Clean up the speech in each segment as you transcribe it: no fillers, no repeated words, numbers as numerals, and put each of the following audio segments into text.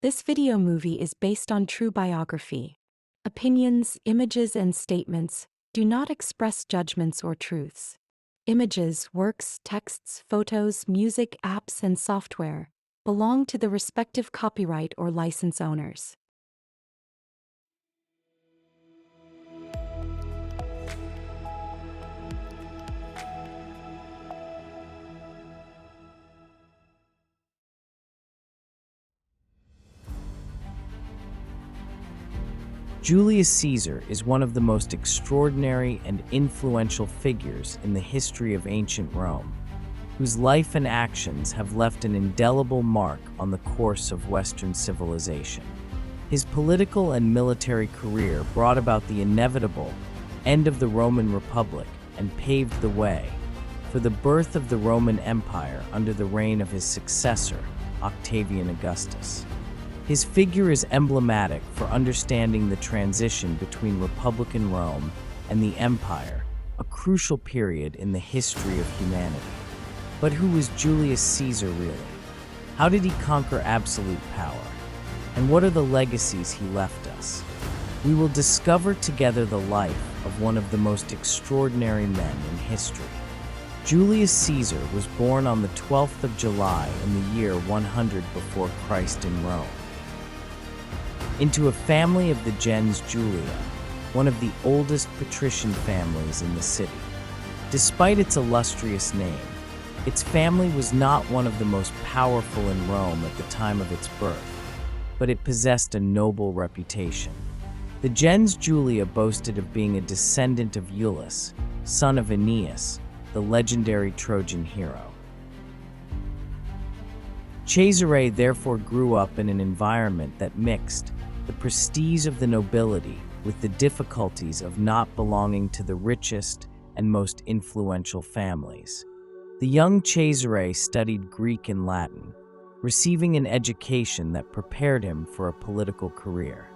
This video movie is based on true biography. Opinions, images, and statements do not express judgments or truths. Images, works, texts, photos, music, apps, and software belong to the respective copyright or license owners. Julius Caesar is one of the most extraordinary and influential figures in the history of ancient Rome, whose life and actions have left an indelible mark on the course of Western civilization. His political and military career brought about the inevitable end of the Roman Republic and paved the way for the birth of the Roman Empire under the reign of his successor, Octavian Augustus. His figure is emblematic for understanding the transition between Republican Rome and the Empire, a crucial period in the history of humanity. But who was Julius Caesar really? How did he conquer absolute power? And what are the legacies he left us? We will discover together the life of one of the most extraordinary men in history. Julius Caesar was born on the 12th of July in the year 100 before Christ in Rome, into a family of the gens Julia, one of the oldest patrician families in the city. Despite its illustrious name, its family was not one of the most powerful in Rome at the time of its birth, but it possessed a noble reputation. The gens Julia boasted of being a descendant of Julius, son of Aeneas, the legendary Trojan hero. Caesar therefore grew up in an environment that mixed the prestige of the nobility with the difficulties of not belonging to the richest and most influential families. The young Caesar studied Greek and Latin, receiving an education that prepared him for a political career.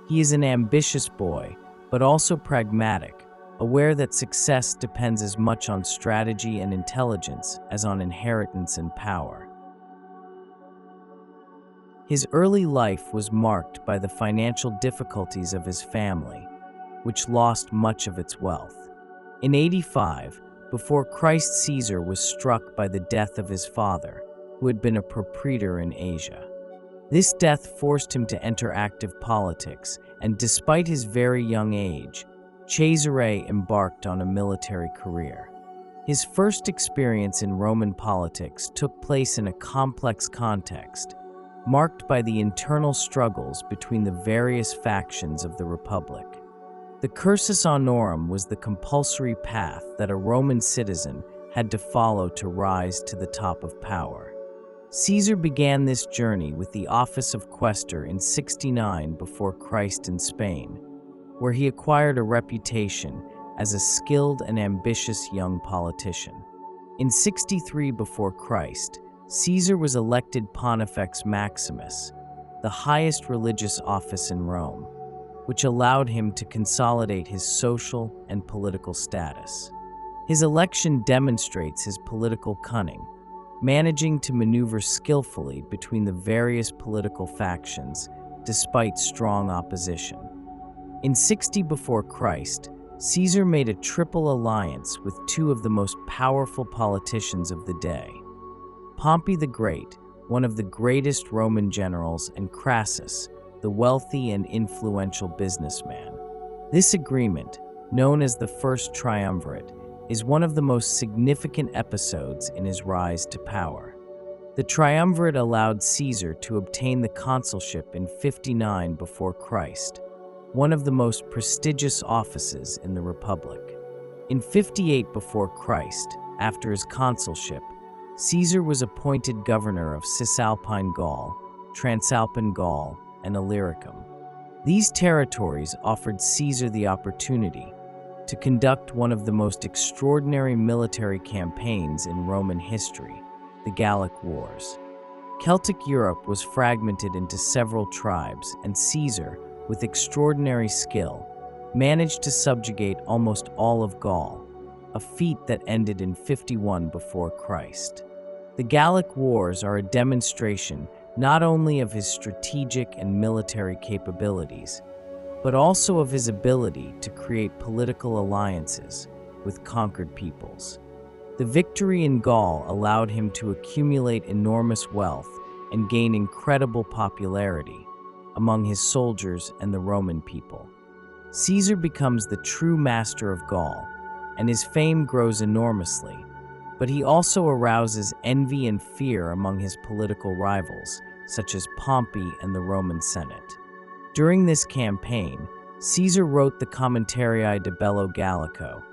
He is an ambitious boy, but also pragmatic, aware that success depends as much on strategy and intelligence as on inheritance and power. His early life was marked by the financial difficulties of his family, which lost much of its wealth. In 85, before Christ, Caesar was struck by the death of his father, who had been a propraetor in Asia. This death forced him to enter active politics, and despite his very young age, Caesar embarked on a military career. His first experience in Roman politics took place in a complex context, marked by the internal struggles between the various factions of the Republic. The cursus honorum was the compulsory path that a Roman citizen had to follow to rise to the top of power. Caesar began this journey with the office of quaestor in 69 before Christ in Spain, where he acquired a reputation as a skilled and ambitious young politician. In 63 before Christ, Caesar was elected Pontifex Maximus, the highest religious office in Rome, which allowed him to consolidate his social and political status. His election demonstrates his political cunning, managing to maneuver skillfully between the various political factions despite strong opposition. In 60 before Christ, Caesar made a triple alliance with two of the most powerful politicians of the day: Pompey the Great, one of the greatest Roman generals, and Crassus, the wealthy and influential businessman. This agreement, known as the First Triumvirate, is one of the most significant episodes in his rise to power. The Triumvirate allowed Caesar to obtain the consulship in 59 before Christ, one of the most prestigious offices in the Republic. In 58 before Christ, after his consulship, Caesar was appointed governor of Cisalpine Gaul, Transalpine Gaul, and Illyricum. These territories offered Caesar the opportunity to conduct one of the most extraordinary military campaigns in Roman history, the Gallic Wars. Celtic Europe was fragmented into several tribes, and Caesar, with extraordinary skill, managed to subjugate almost all of Gaul, a feat that ended in 51 before Christ. The Gallic Wars are a demonstration not only of his strategic and military capabilities, but also of his ability to create political alliances with conquered peoples. The victory in Gaul allowed him to accumulate enormous wealth and gain incredible popularity among his soldiers and the Roman people. Caesar becomes the true master of Gaul, and his fame grows enormously, but he also arouses envy and fear among his political rivals, such as Pompey and the Roman Senate. During this campaign, Caesar wrote the Commentarii de Bello Gallico,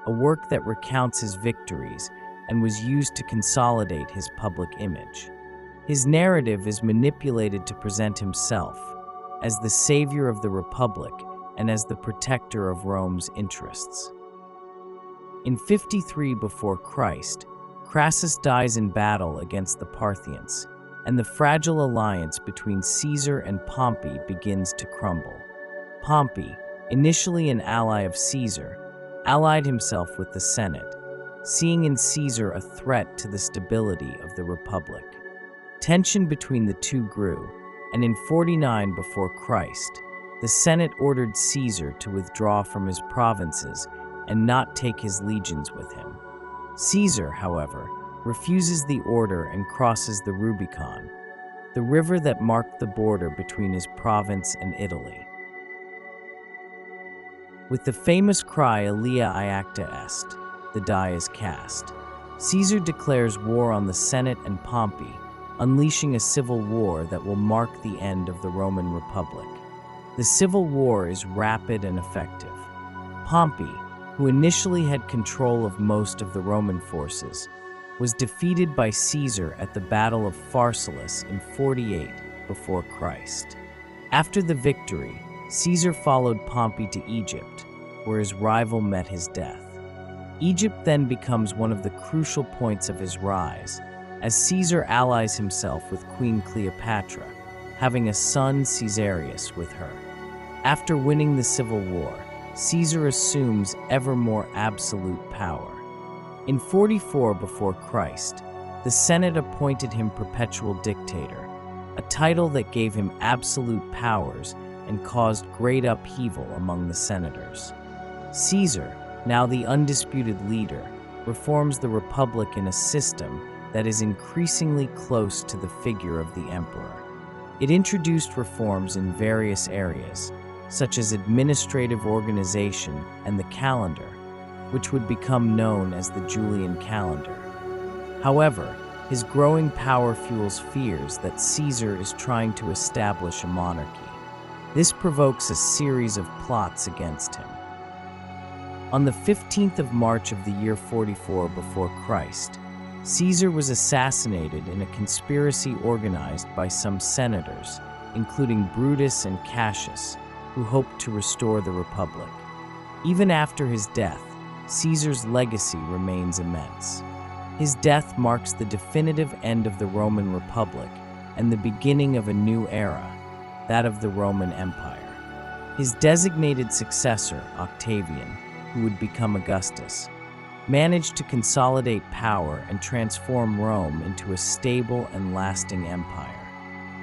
a work that recounts his victories and was used to consolidate his public image. His narrative is manipulated to present himself as the savior of the Republic and as the protector of Rome's interests. In 53 before Christ, Crassus dies in battle against the Parthians, and the fragile alliance between Caesar and Pompey begins to crumble. Pompey, initially an ally of Caesar, allied himself with the Senate, seeing in Caesar a threat to the stability of the Republic. Tension between the two grew, and in 49 before Christ, the Senate ordered Caesar to withdraw from his provinces and not take his legions with him. Caesar, however, refuses the order and crosses the Rubicon, the river that marked the border between his province and Italy. With the famous cry "Alia iacta est," the die is cast, Caesar declares war on the Senate and Pompey, unleashing a civil war that will mark the end of the Roman Republic. The civil war is rapid and effective. Pompey, who initially had control of most of the Roman forces, was defeated by Caesar at the Battle of Pharsalus in 48 before Christ. After the victory, Caesar followed Pompey to Egypt, where his rival met his death. Egypt then becomes one of the crucial points of his rise, as Caesar allies himself with Queen Cleopatra, having a son Caesarius with her. After winning the civil war, Caesar assumes ever more absolute power. In 44 before Christ, the Senate appointed him perpetual dictator, a title that gave him absolute powers and caused great upheaval among the senators. Caesar, now the undisputed leader, reforms the Republic in a system that is increasingly close to the figure of the emperor. It introduced reforms in various areas, such as administrative organization and the calendar, which would become known as the Julian calendar. However, his growing power fuels fears that Caesar is trying to establish a monarchy. This provokes a series of plots against him. On the 15th of March of the year 44 before Christ, Caesar was assassinated in a conspiracy organized by some senators, including Brutus and Cassius, who hoped to restore the Republic. Even after his death, Caesar's legacy remains immense. His death marks the definitive end of the Roman Republic and the beginning of a new era, that of the Roman Empire. His designated successor, Octavian, who would become Augustus, managed to consolidate power and transform Rome into a stable and lasting empire.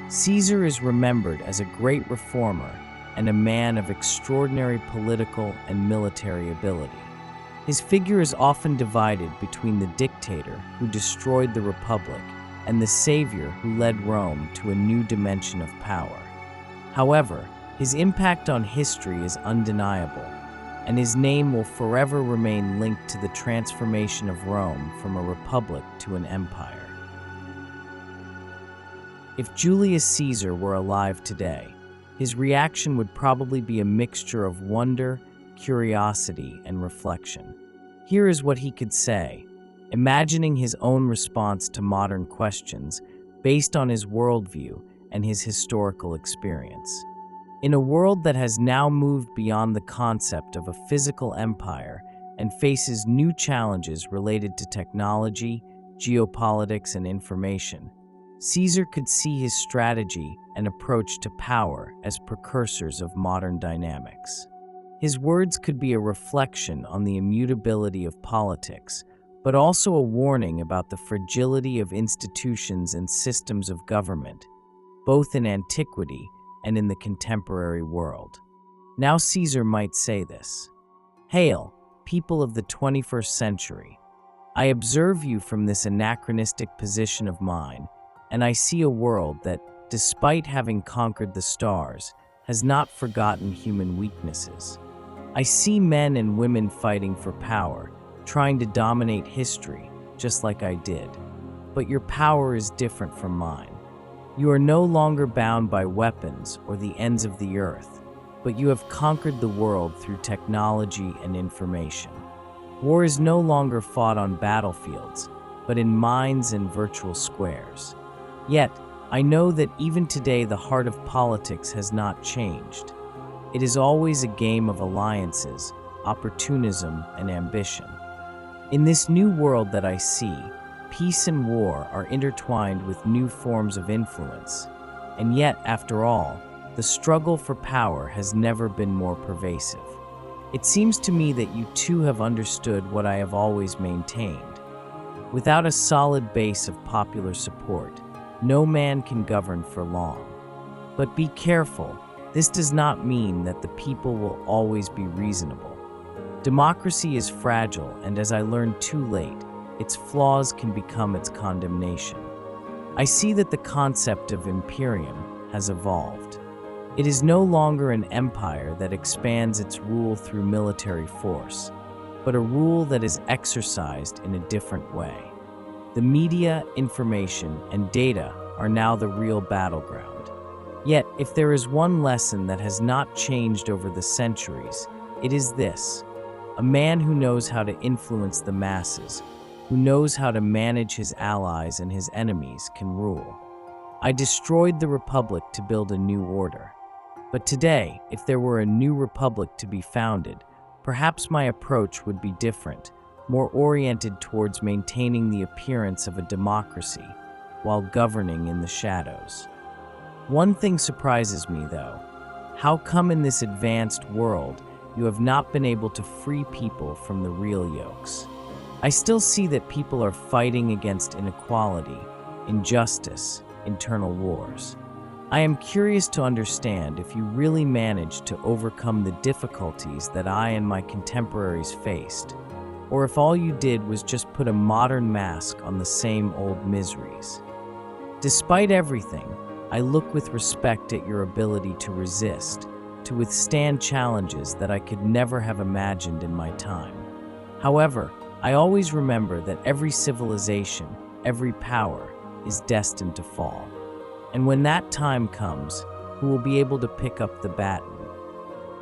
Caesar is remembered as a great reformer and a man of extraordinary political and military ability. His figure is often divided between the dictator who destroyed the Republic and the savior who led Rome to a new dimension of power. However, his impact on history is undeniable, and his name will forever remain linked to the transformation of Rome from a republic to an empire. If Julius Caesar were alive today, his reaction would probably be a mixture of wonder, curiosity, and reflection. Here is what he could say, imagining his own response to modern questions based on his worldview and his historical experience. In a world that has now moved beyond the concept of a physical empire and faces new challenges related to technology, geopolitics, and information, Caesar could see his strategy and approach to power as precursors of modern dynamics. His words could be a reflection on the immutability of politics, but also a warning about the fragility of institutions and systems of government both in antiquity and in the contemporary world. Now Caesar might say this: "Hail, people of the 21st century. I observe you from this anachronistic position of mine, and I see a world that, despite having conquered the stars, has not forgotten human weaknesses. I see men and women fighting for power, trying to dominate history, just like I did. But your power is different from mine. You are no longer bound by weapons or the ends of the earth, but you have conquered the world through technology and information. War is no longer fought on battlefields, but in minds and virtual squares. Yet, I know that even today the heart of politics has not changed. It is always a game of alliances, opportunism, and ambition. In this new world that I see, peace and war are intertwined with new forms of influence. And yet, after all, the struggle for power has never been more pervasive. It seems to me that you too have understood what I have always maintained. Without a solid base of popular support, no man can govern for long. But be careful, this does not mean that the people will always be reasonable. Democracy is fragile, and as I learned too late, its flaws can become its condemnation. I see that the concept of imperium has evolved. It is no longer an empire that expands its rule through military force, but a rule that is exercised in a different way. The media, information, and data are now the real battleground. Yet, if there is one lesson that has not changed over the centuries, it is this: a man who knows how to influence the masses, who knows how to manage his allies and his enemies, can rule. I destroyed the republic to build a new order. But today, if there were a new republic to be founded, perhaps my approach would be different, more oriented towards maintaining the appearance of a democracy while governing in the shadows. One thing surprises me, though. How come in this advanced world you have not been able to free people from the real yokes? I still see that people are fighting against inequality, injustice, internal wars. I am curious to understand if you really managed to overcome the difficulties that I and my contemporaries faced, or if all you did was just put a modern mask on the same old miseries. Despite everything, I look with respect at your ability to resist, to withstand challenges that I could never have imagined in my time. However, I always remember that every civilization, every power, is destined to fall. And when that time comes, who will be able to pick up the baton?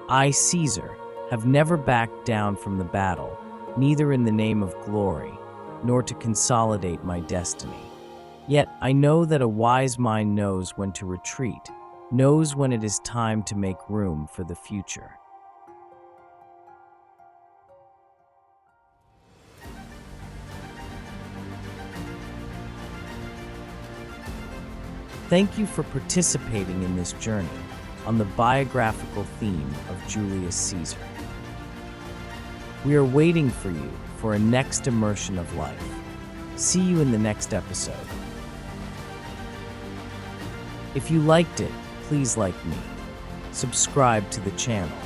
I, Caesar, have never backed down from the battle, neither in the name of glory, nor to consolidate my destiny. Yet I know that a wise mind knows when to retreat, knows when it is time to make room for the future. Thank you for participating in this journey on the biographical theme of Julius Caesar. We are waiting for you for a next immersion of life. See you in the next episode. If you liked it, please like me. Subscribe to the channel